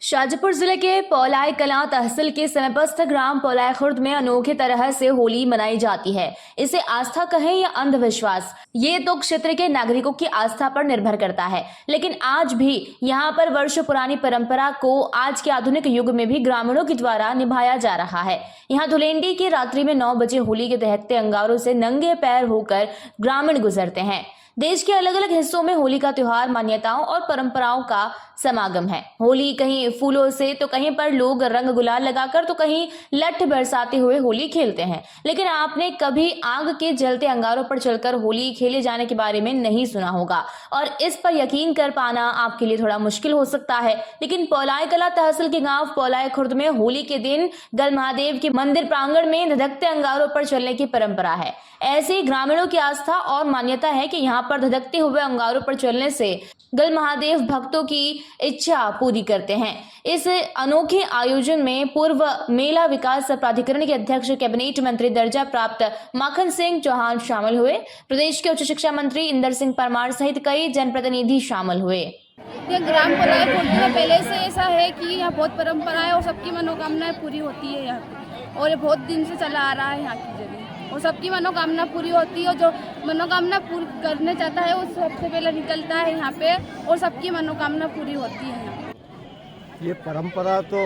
शाजापुर जिले के पौलाई कलां तहसील के समीपस्थ ग्राम पौलाई खुर्द में अनोखे तरह से होली मनाई जाती है। इसे आस्था कहें या अंधविश्वास, ये तो क्षेत्र के नागरिकों की आस्था पर निर्भर करता है। लेकिन आज भी यहाँ पर वर्षों पुरानी परंपरा को आज के आधुनिक युग में भी ग्रामीणों के द्वारा निभाया जा रहा है। यहाँ धुलेंडी की रात्रि में 9 बजे होली के दहकते अंगारों से नंगे पैर होकर ग्रामीण गुजरते हैं। देश के अलग अलग हिस्सों में होली का त्योहार मान्यताओं और परंपराओं का समागम है। होली कहीं फूलों से तो कहीं पर लोग रंग गुलाल लगाकर तो कहीं लठ बरसाते हुए होली खेलते हैं। लेकिन आपने कभी आग के जलते अंगारों पर चलकर होली खेले जाने के बारे में नहीं सुना होगा और इस पर यकीन कर पाना आपके लिए थोड़ा मुश्किल हो सकता है। लेकिन पौलाई कला तहसील के गांव पौलाई खुर्द में होली के दिन गल महादेव के मंदिर प्रांगण में धधकते अंगारों पर चलने की परंपरा है। ऐसे ग्रामीणों की आस्था और मान्यता है कि यहाँ पर धधकते हुए अंगारों पर चलने से गल महादेव भक्तों की इच्छा पूरी करते हैं। इस अनोखे आयोजन में पूर्व मेला विकास प्राधिकरण के अध्यक्ष कैबिनेट मंत्री दर्जा प्राप्त माखन सिंह चौहान शामिल हुए। प्रदेश के उच्च शिक्षा मंत्री इंदर सिंह परमार सहित कई जनप्रतिनिधि शामिल हुए। ये ग्राम पौलाई खुर्द में पहले से ऐसा है कि यहाँ बहुत परंपरा है और सबकी मनोकामनाएं पूरी होती है यहाँ पे, और ये बहुत दिन से चला आ रहा है यहाँ की जगह, और सबकी मनोकामना पूरी होती है। और जो मनोकामना पूरी करने चाहता है वो सबसे पहले निकलता है यहाँ पे और सबकी मनोकामना पूरी होती है यहाँ पे। ये परंपरा तो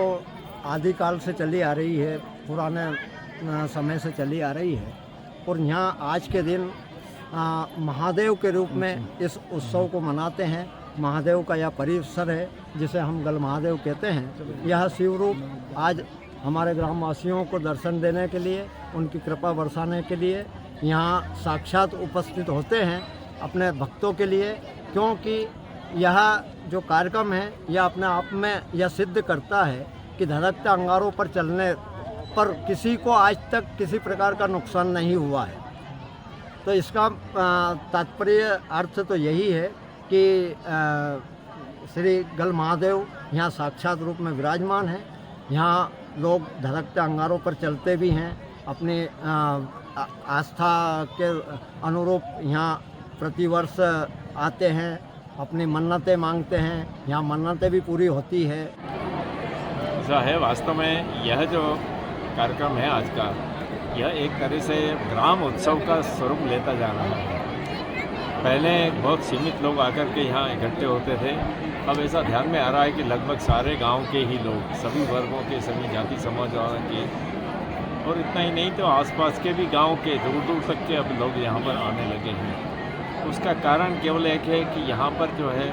आदिकाल से चली आ रही है, पुराने समय से चली आ रही है, और यहाँ आज के दिन महादेव के रूप में इस उत्सव को मनाते हैं। महादेव का यह परिसर है जिसे हम गल महादेव कहते हैं। यह शिव रूप आज हमारे ग्रामवासियों को दर्शन देने के लिए, उनकी कृपा बरसाने के लिए यहाँ साक्षात उपस्थित होते हैं अपने भक्तों के लिए, क्योंकि यह जो कार्यक्रम है यह अपने आप में यह सिद्ध करता है कि धधकते अंगारों पर चलने पर किसी को आज तक किसी प्रकार का नुकसान नहीं हुआ है। तो इसका तात्पर्य अर्थ तो यही है कि श्री गल महादेव यहाँ साक्षात रूप में विराजमान हैं। यहाँ लोग धधकते अंगारों पर चलते भी हैं, अपनी आस्था के अनुरूप यहाँ प्रतिवर्ष आते हैं, अपनी मन्नतें मांगते हैं, यहाँ मन्नतें भी पूरी होती है। ऐसा है, वास्तव में यह जो कार्यक्रम है आज का, यह एक तरह से ग्राम उत्सव का स्वरूप लेता जा रहा है। पहले बहुत सीमित लोग आकर के यहाँ इकट्ठे होते थे, अब ऐसा ध्यान में आ रहा है कि लगभग सारे गांव के ही लोग, सभी वर्गों के, सभी जाति समाज वालों के, और इतना ही नहीं तो आसपास के भी गांव के दूर दूर तक के अब लोग यहाँ पर आने लगे हैं। उसका कारण केवल एक है कि यहाँ पर जो है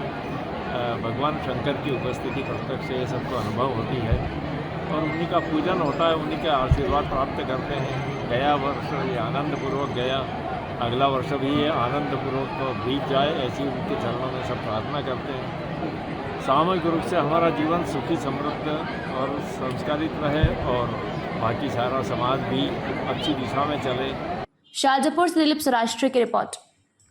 भगवान शंकर की उपस्थिति प्रत्यक्ष से सबको अनुभव होती है और उन्हीं का पूजन होता है, उन्हीं के आशीर्वाद प्राप्त करते हैं। गया वर्ष ये आनंदपूर्वक गया, अगला वर्ष भी ये आनंदपूर्वक बीत जाए, ऐसी उनके चरणों में सब प्रार्थना करते हैं। सामूहिक रूप से हमारा जीवन सुखी, समृद्ध और संस्कारित रहे और बाकी सारा समाज भी अच्छी दिशा में चले। शाजापुर से दिलीप सौराष्ट्र की रिपोर्ट।